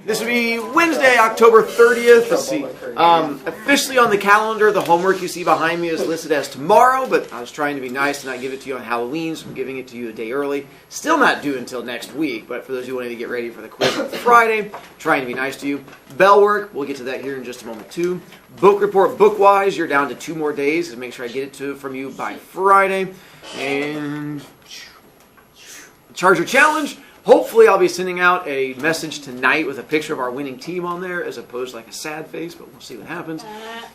This will be Wednesday, October 30th. Let's see. Officially on the calendar, the homework you see behind me is listed as tomorrow, but I was trying to be nice and not give it to you on Halloween, so I'm giving it to you a day early. Still not due until next week, but for those who wanted to get ready for the quiz on Friday, trying to be nice to you. Bell work, we'll get to that here in just a moment too. Book report, book-wise, you're down to 2 more days to make sure I get it from you by Friday. And Charger Challenge. Hopefully I'll be sending out a message tonight with a picture of our winning team on there as opposed to like a sad face, but we'll see what happens.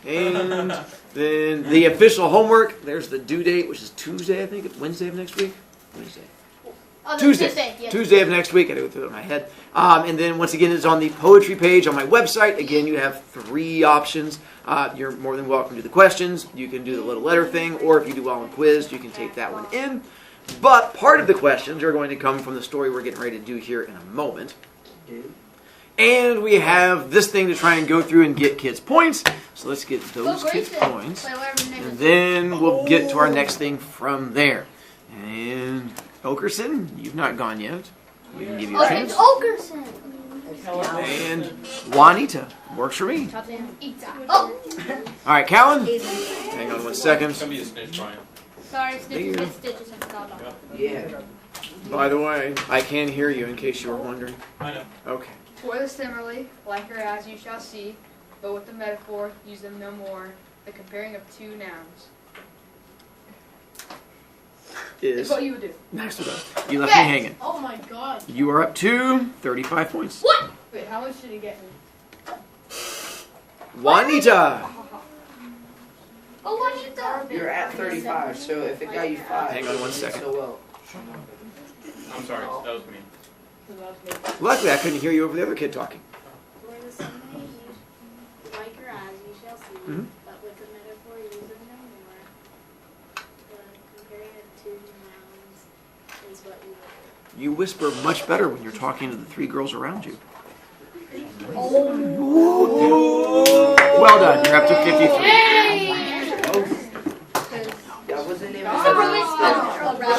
And then the official homework, there's the due date, which is Tuesday, I think. Wednesday of next week? Wednesday. Tuesday. Yeah. Tuesday of next week. I had to go through it in my head. And then once again, it's on the poetry page on my website. Again, you have 3 options. You're more than welcome to do the questions. You can do the little letter thing, or if you do well on quiz, you can take that one in. But part of the questions are going to come from the story we're getting ready to do here in a moment. And we have this thing to try and go through and get kids points. So let's get those kids points. And then we'll get to our next thing from there. And Okerson, you've not gone yet. We can give you a chance. Okerson. And Juanita, works for me. All right, Callan. Hang on one second. It's going to be a snitch, Brian. Sorry, Stitches. Yeah. By the way, I can hear you in case you were wondering. I know. Okay. For the simile, like your eyes you shall see, but with the metaphor, use them no more. The comparing of 2 nouns. It's what you would do. Next one. You left me hanging. Oh my god. You are up to 35 points. What? Wait, how much did he get me? Juanita. Oh, what you done? You're at 35, so if it got you 5, Hang on one second. so well. I'm sorry, that was me. Luckily, I couldn't hear you over the other kid talking. For the simile, like your eyes, you shall see, but with the metaphor, use them no more. The comparing of 2 nouns is what you would do. You whisper much better when you're talking to the 3 girls around you. Well done. You're up to 53. That wasn't even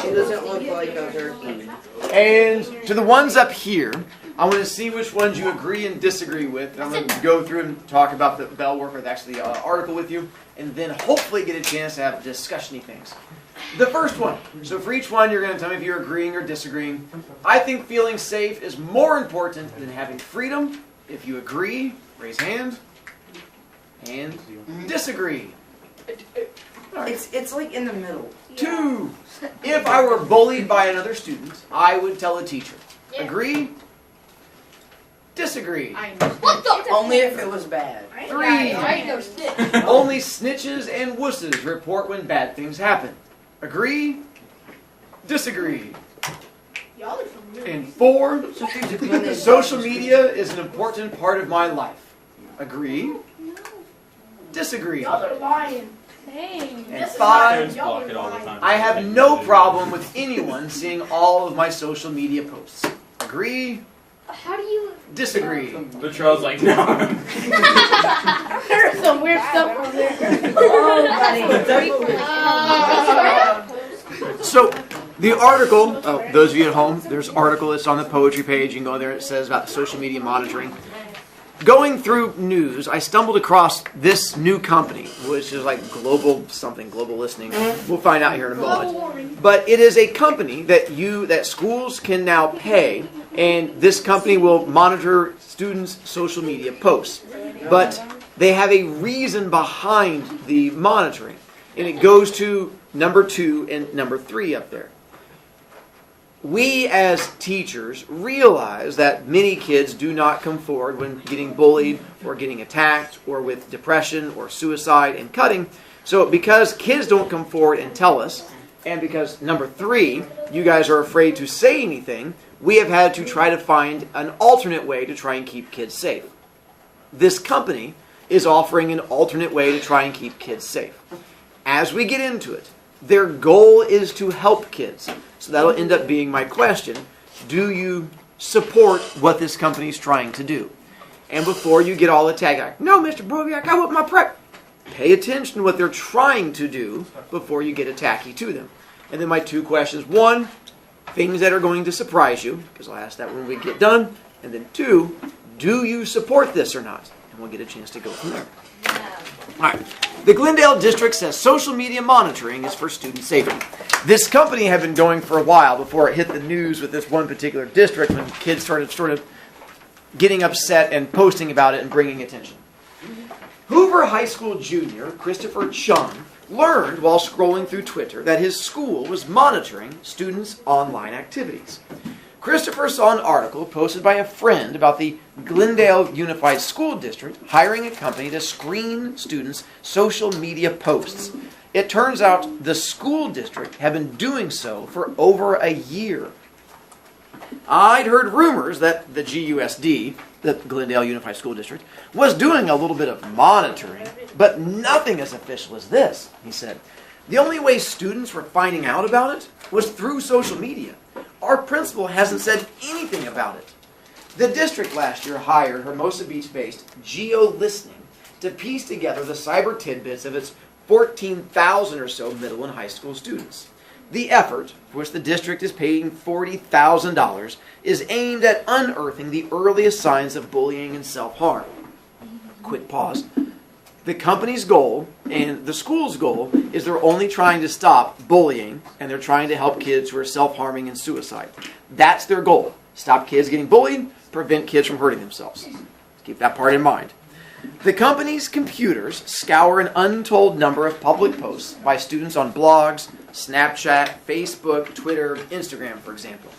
She doesn't look like a turkey. And to the ones up here, I want to see which ones you agree and disagree with. And I'm going to go through and talk about the bell work, or actually the article with you, and then hopefully get a chance to have discussion-y things. The first one. So for each one, you're going to tell me if you're agreeing or disagreeing. I think feeling safe is more important than having freedom. If you agree, raise hand. And disagree. It's like in the middle. 2. If I were bullied by another student, I would tell a teacher. Agree? Disagree. What the? Only if it was bad. 3. Only snitches and wusses report when bad things happen. Agree? Disagree. And 4. Social media is an important part of my life. Agree? Disagree. And 5. Parents block it all the time. I have no problem with anyone seeing all of my social media posts. Agree? How do you? Disagree. Latrell's like, no. There's some weird stuff on there. So, the article, those of you at home, there's an article that's on the poetry page. You can go there. It says about social media monitoring. Going through news, I stumbled across this new company, which is like global listening. We'll find out here in a moment. But it is a company that schools can now pay, and this company will monitor students' social media posts. But they have a reason behind the monitoring, and it goes to number 2 and number 3 up there. We as teachers realize that many kids do not come forward when getting bullied or getting attacked or with depression or suicide and cutting. So because kids don't come forward and tell us, and because number 3, you guys are afraid to say anything, we have had to try to find an alternate way to try and keep kids safe. This company is offering an alternate way to try and keep kids safe. As we get into it, their goal is to help kids. So that'll end up being my question. Do you support what this company is trying to do? And before you get all attacked, no, Mr. Brovicast, I want my prep. Pay attention to what they're trying to do before you get attacky to them. And then my 2 questions. 1, things that are going to surprise you, because I'll ask that when we get done. And then 2, Do you support this or not? And we'll get a chance to go from there. All right. The Glendale District says social media monitoring is for student safety. This company had been going for a while before it hit the news with this one particular district when kids started sort of getting upset and posting about it and bringing attention. Hoover High School junior Christopher Chung learned while scrolling through Twitter that his school was monitoring students' online activities. Christopher saw an article posted by a friend about the Glendale Unified School District hiring a company to screen students' social media posts. It turns out the school district had been doing so for over a year. I'd heard rumors that the GUSD, the Glendale Unified School District, was doing a little bit of monitoring, but nothing as official as this, he said. The only way students were finding out about it was through social media. Our principal hasn't said anything about it. The district last year hired Hermosa Beach-based Geo-Listening to piece together the cyber tidbits of its 14,000 or so middle and high school students. The effort, for which the district is paying $40,000, is aimed at unearthing the earliest signs of bullying and self-harm. Quick pause. The company's goal and the school's goal is they're only trying to stop bullying and they're trying to help kids who are self-harming and suicide. That's their goal. Stop kids getting bullied, prevent kids from hurting themselves. Keep that part in mind. The company's computers scour an untold number of public posts by students on blogs, Snapchat, Facebook, Twitter, Instagram, for example.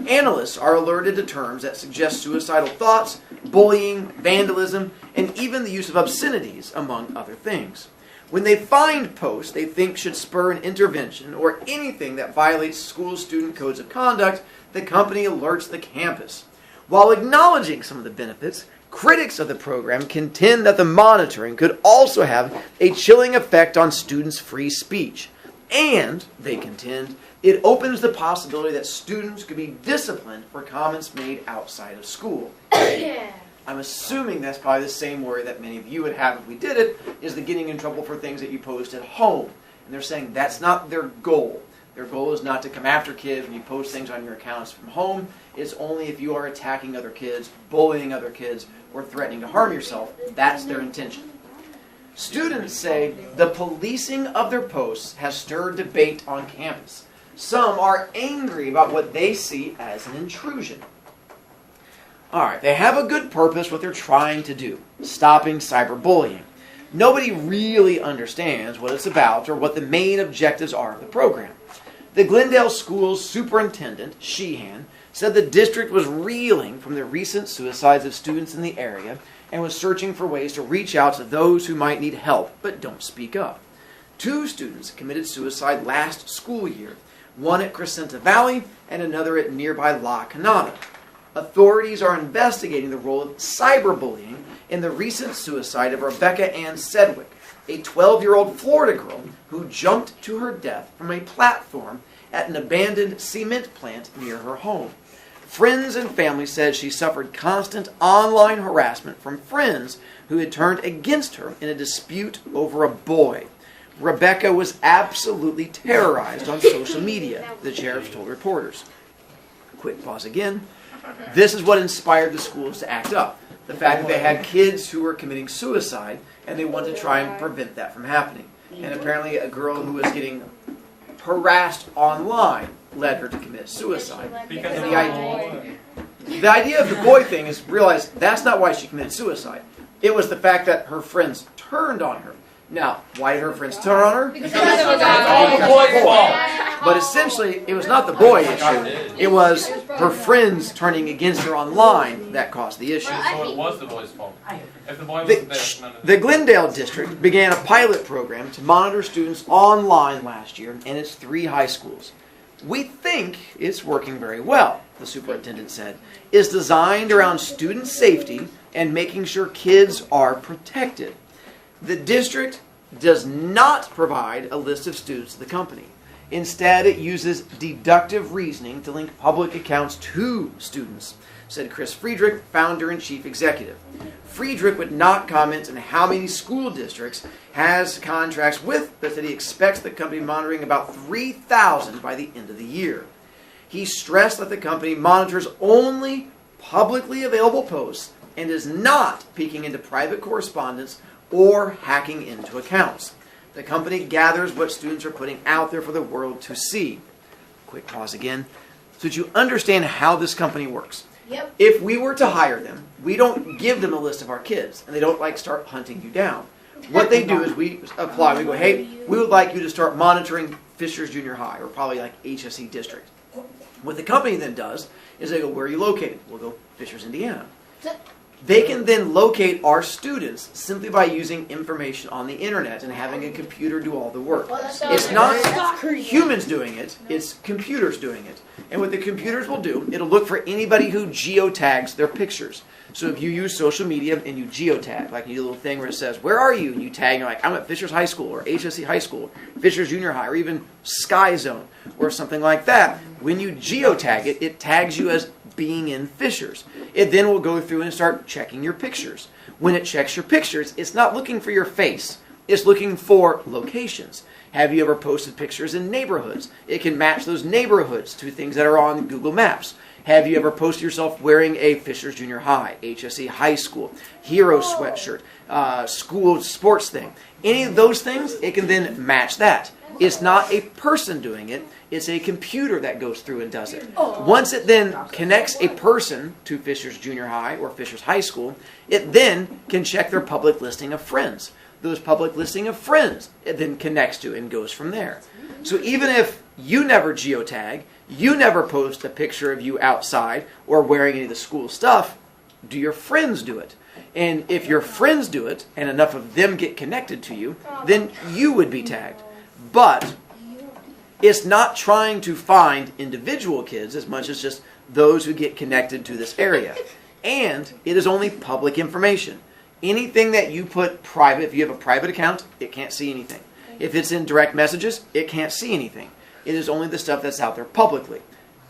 Analysts are alerted to terms that suggest suicidal thoughts, bullying, vandalism, and even the use of obscenities, among other things. When they find posts they think should spur an intervention or anything that violates school student codes of conduct, the company alerts the campus. While acknowledging some of the benefits, critics of the program contend that the monitoring could also have a chilling effect on students' free speech. And, they contend, it opens the possibility that students could be disciplined for comments made outside of school. I'm assuming that's probably the same worry that many of you would have if we did it, is the getting in trouble for things that you post at home. And they're saying that's not their goal. Their goal is not to come after kids when you post things on your accounts from home. It's only if you are attacking other kids, bullying other kids, or threatening to harm yourself. That's their intention. Students say the policing of their posts has stirred debate on campus. Some are angry about what they see as an intrusion. All right, they have a good purpose what they're trying to do, stopping cyberbullying. Nobody really understands what it's about or what the main objectives are of the program. The Glendale School's superintendent, Sheehan, said the district was reeling from the recent suicides of students in the area and was searching for ways to reach out to those who might need help but don't speak up. 2 students committed suicide last school year, one at Crescenta Valley and another at nearby La Canada. Authorities are investigating the role of cyberbullying in the recent suicide of Rebecca Ann Sedgwick, a 12-year-old Florida girl who jumped to her death from a platform at an abandoned cement plant near her home. Friends and family said she suffered constant online harassment from friends who had turned against her in a dispute over a boy. Rebecca was absolutely terrorized on social media, the sheriff told reporters. Quick pause again. This is what inspired the schools to act up. The fact that they had kids who were committing suicide and they wanted to try and prevent that from happening. And apparently a girl who was getting harassed online led her to commit suicide. Because And of the idea of the boy thing is realize that's not why she committed suicide. It was the fact that her friends turned on her. Now, why did her friends turn on her? Because it was all the boy's fault. But essentially, it was not the boy issue. It was her friends turning against her online that caused the issue. So it was the boy's fault. If the boy wasn't there, none of The Glendale District began a pilot program to monitor students online last year in its 3 high schools. We think it's working very well, the superintendent said. It's designed around student safety and making sure kids are protected. The district does not provide a list of students to the company. Instead, it uses deductive reasoning to link public accounts to students, said Chris Friedrich, founder and chief executive. Friedrich would not comment on how many school districts has contracts with, but said he expects the company monitoring about 3,000 by the end of the year. He stressed that the company monitors only publicly available posts and is not peeking into private correspondence or hacking into accounts. The company gathers what students are putting out there for the world to see. Quick pause again, so that you understand how this company works. Yep. If we were to hire them, we don't give them a list of our kids, and they don't like start hunting you down. What they do is we apply, we go, hey, we would like you to start monitoring Fishers Junior High, or probably like HSE District. What the company then does is they go, where are you located? We'll go Fishers, Indiana. They can then locate our students simply by using information on the internet and having a computer do all the work. It's not humans doing it, it's computers doing it. And what the computers will do, it'll look for anybody who geotags their pictures. So if you use social media and you geotag, like you do a little thing where it says, where are you? And you tag, and you're like, I'm at Fishers High School, or HSE High School, Fishers Junior High, or even Sky Zone, or something like that. When you geotag it, it tags you as being in Fishers. It then will go through and start checking your pictures. When it checks your pictures, it's not looking for your face. It's looking for locations. Have you ever posted pictures in neighborhoods? It can match those neighborhoods to things that are on Google Maps. Have you ever posted yourself wearing a Fishers Junior High, HSE High School, Hero sweatshirt, school sports thing? Any of those things, it can then match that. It's not a person doing it. It's a computer that goes through and does it. Once it then connects a person to Fishers Junior High or Fishers High School, it then can check their public listing of friends. Those public listing of friends, it then connects to and goes from there. So even if you never geotag, you never post a picture of you outside or wearing any of the school stuff, do your friends do it? And if your friends do it, and enough of them get connected to you, then you would be tagged. But it's not trying to find individual kids as much as just those who get connected to this area. And it is only public information. Anything that you put private, if you have a private account, it can't see anything. If it's in direct messages, it can't see anything. It is only the stuff that's out there publicly.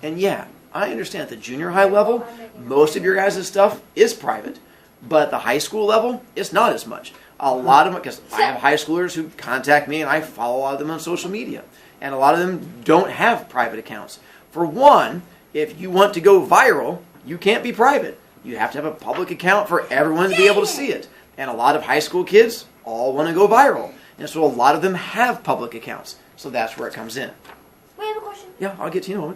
And yeah, I understand at the junior high level, most of your guys' stuff is private. But at the high school level, it's not as much. A lot of them, because I have high schoolers who contact me and I follow a lot of them on social media. And a lot of them don't have private accounts. For one, if you want to go viral, you can't be private. You have to have a public account for everyone to be able to see it. And a lot of high school kids all want to go viral. And so a lot of them have public accounts. So that's where it comes in. Wait, I have a question. Yeah, I'll get to you in a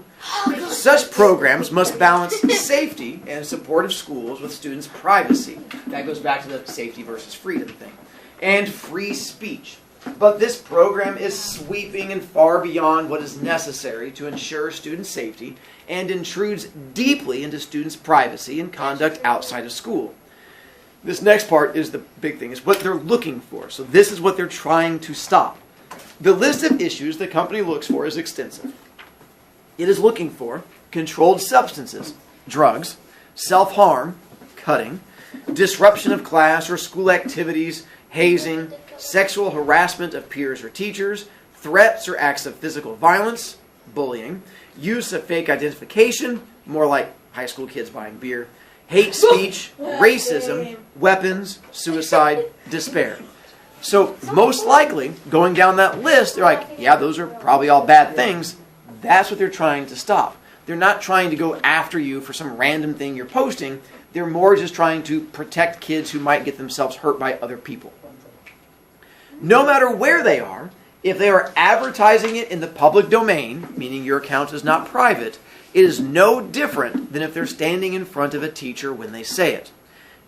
moment. Such programs must balance safety and support of schools with students' privacy. That goes back to the safety versus freedom thing. And free speech. But this program is sweeping and far beyond what is necessary to ensure student safety and intrudes deeply into students' privacy and conduct outside of school. This next part is the big thing, is what they're looking for. So this is what they're trying to stop. The list of issues the company looks for is extensive. It is looking for controlled substances, drugs, self-harm, cutting, disruption of class or school activities, hazing, sexual harassment of peers or teachers, threats or acts of physical violence, bullying, use of fake identification, more like high school kids buying beer, hate speech, racism, weapons, suicide, despair. So most likely, going down that list, they're like, yeah, those are probably all bad things. That's what they're trying to stop. They're not trying to go after you for some random thing you're posting. They're more just trying to protect kids who might get themselves hurt by other people. No matter where they are, if they are advertising it in the public domain, meaning your account is not private, it is no different than if they're standing in front of a teacher when they say it.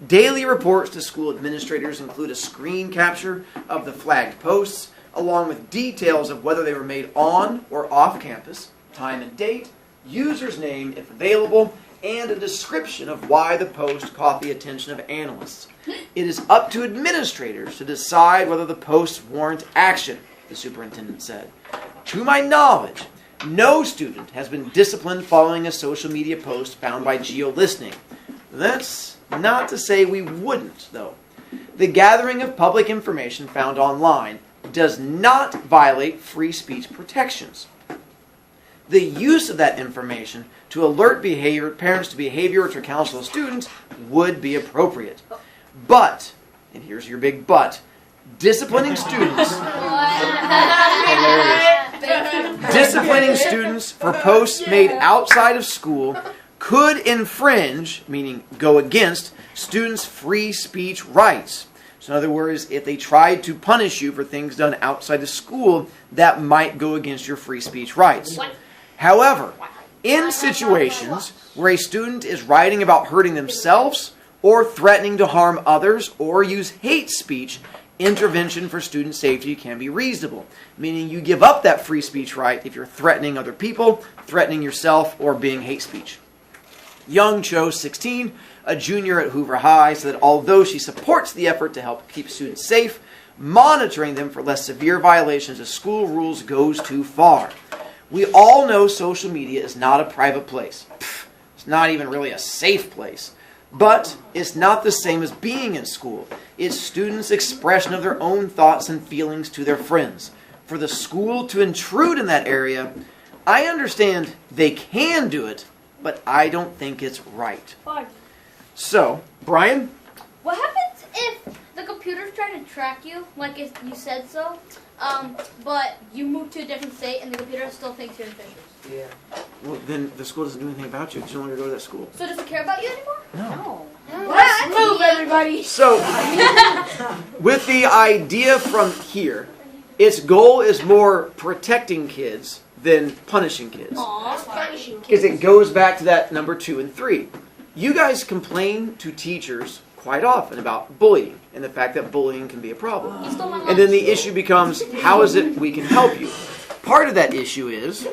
Daily reports to school administrators include a screen capture of the flagged posts, along with details of whether they were made on or off campus, time and date, user's name if available, and a description of why the post caught the attention of analysts. It is up to administrators to decide whether the posts warrant action, the superintendent said. To my knowledge, no student has been disciplined following a social media post found by geo-listening. That's not to say we wouldn't, though. The gathering of public information found online does not violate free speech protections. The use of that information to alert parents to behavior or to counsel students would be appropriate. But, and here's your big but, disciplining students disciplining students for posts made outside of school could infringe, meaning go against, students' free speech rights. So in other words, if they tried to punish you for things done outside of school, that might go against your free speech rights. However, in situations where a student is writing about hurting themselves or threatening to harm others or use hate speech, intervention for student safety can be reasonable, meaning you give up that free speech right if you're threatening other people, threatening yourself, or being hate speech. Young Cho, 16, a junior at Hoover High, said that although she supports the effort to help keep students safe, monitoring them for less severe violations of school rules goes too far. We all know social media is not a private place. It's not even really a safe place. But it's not the same as being in school. It's students' expression of their own thoughts and feelings to their friends. For the school to intrude in that area, I understand they can do it, but I don't think it's right. So, Brian? What happens if the computer's trying to track you, like if you said so, but you move to a different state and the computer still thinks you're infectious? Yeah. Well, then the school doesn't do anything about you. You don't want to go to that school. So does it care about you anymore? No. Let's move, everybody. So, with the idea from here, its goal is more protecting kids than punishing kids. Because it goes back to that number 2 and 3. You guys complain to teachers quite often about bullying and the fact that bullying can be a problem. And then the issue becomes, how is it we can help you? Part of that issue is,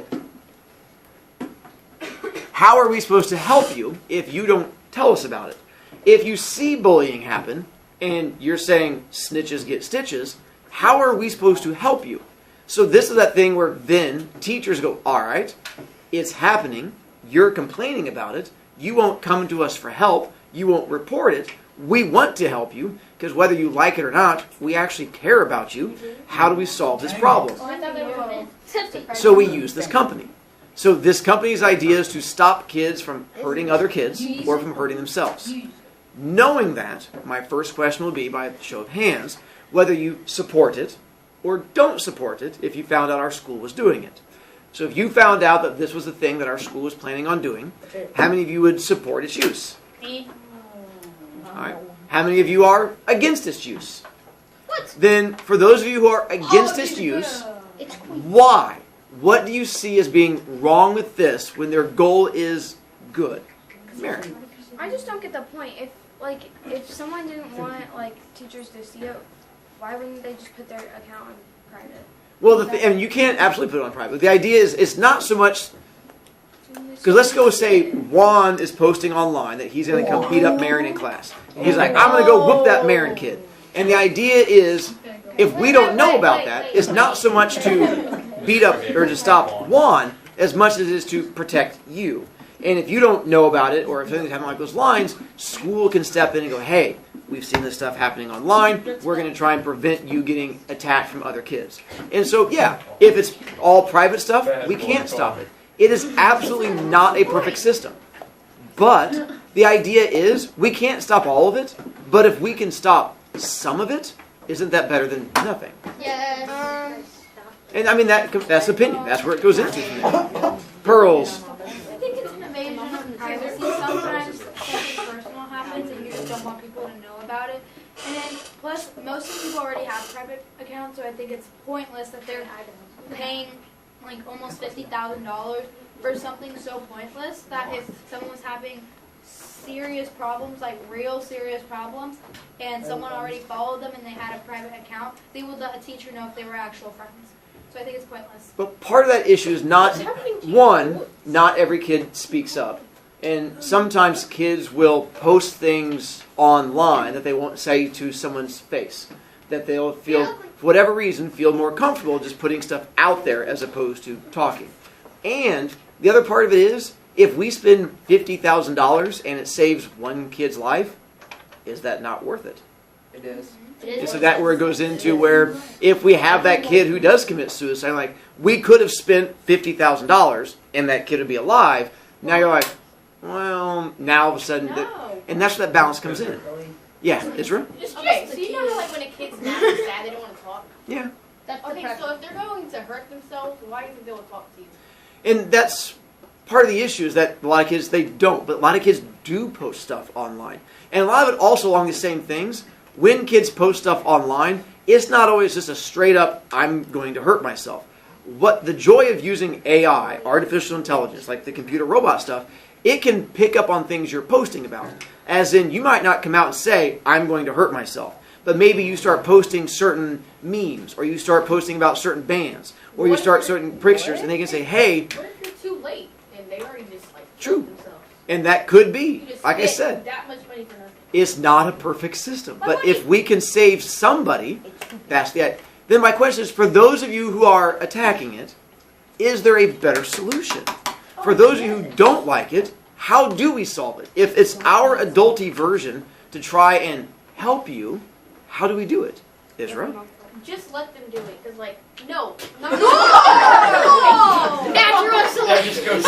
how are we supposed to help you if you don't tell us about it? If you see bullying happen and you're saying snitches get stitches, how are we supposed to help you? So this is that thing where then teachers go, all right, it's happening, you're complaining about it, you won't come to us for help, you won't report it, we want to help you, because whether you like it or not, we actually care about you. How do we solve this problem? So we use this company. So this company's idea is to stop kids from hurting other kids or from hurting themselves. Knowing that, my first question will be, by show of hands, whether you support it or don't support it if you found out our school was doing it. So if you found out that this was the thing that our school was planning on doing, how many of you would support its use? Me. All right. How many of you are against its use? What? Then, for those of you who are against its use, why? What do you see as being wrong with this when their goal is good? Mary. I just don't get the point. If someone didn't want teachers to see it, why wouldn't they just put their account on private? Well, and you can't absolutely put it on private. The idea is, it's not so much, because let's go say Juan is posting online that he's going to come beat up Marin in class. He's like, I'm going to go whoop that Marin kid. And the idea is, if we don't know about that, it's not so much to beat up or to stop Juan as much as it is to protect you. And if you don't know about it, or if something's happening like those lines, school can step in and go, hey, we've seen this stuff happening online. We're going to try and prevent you getting attacked from other kids. And so, yeah, if it's all private stuff, we can't stop it. It is absolutely not a perfect system. But the idea is, we can't stop all of it, but if we can stop some of it, isn't that better than nothing? Yes. And I mean, that's opinion. That's where it goes into. Pearls. I think it's an invasion of privacy. Sometimes something personal happens and you just don't want people to know about it. And then, plus, most of the people already have private accounts, so I think it's pointless that they're paying almost $50,000 for something so pointless that if someone was having serious problems, real serious problems, and someone already followed them and they had a private account, they would let a teacher know if they were actual friends. So I think it's pointless. But part of that issue is not, one, not every kid speaks up. And sometimes kids will post things online that they won't say to someone's face. That they'll feel, for whatever reason, feel more comfortable just putting stuff out there as opposed to talking. And the other part of it is, if we spend $50,000 and it saves one kid's life, is that not worth it? It is. And so that where it goes into where if we have that kid who does commit suicide, we could have spent $50,000 and that kid would be alive. Now you're like, well, now all of a sudden, and that's where that balance comes in. Yeah, Israel? Okay, so you know when a kid's mad and sad, they don't want to talk? Yeah. Okay, so if they're going to hurt themselves, why do you think they will talk to you? And that's part of the issue is that a lot of kids, they don't, but a lot of kids do post stuff online. And a lot of it also along the same things. When kids post stuff online, it's not always just a straight up, I'm going to hurt myself. What the joy of using AI, artificial intelligence, like the computer robot stuff, it can pick up on things you're posting about. As in, you might not come out and say, I'm going to hurt myself. But maybe you start posting certain memes, or you start posting about certain bands, or you start certain pictures, and they can say, hey. What if you're too late and they already just like True. themselves? And that could be, You just like I spent said, that much money for nothing. it's not a perfect system. But if we can save somebody, that's the idea. Then my question is, for those of you who are attacking it, is there a better solution? For those of you who don't like it, how do we solve it? If it's our adulty version to try and help you, how do we do it? Israel? Just let them do it, cause like no. Natural selection.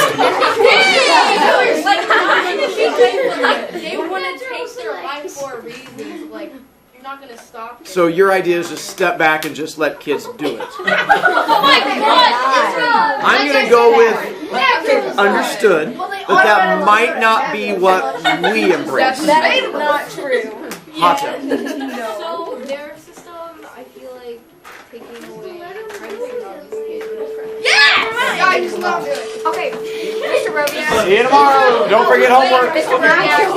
Like they want to take their life for a reason. Like you're not gonna stop them. So your idea is just step back and just let kids do it. Oh my God, Israel! I'm going to go with understood, but that might not be what we embrace. That is not true. Hot take. So their system, I feel like taking away privacy of these kids. Yes! I just love it. Okay, Mr. Brovicast. See you tomorrow. Don't forget homework. Mr. Brovicast.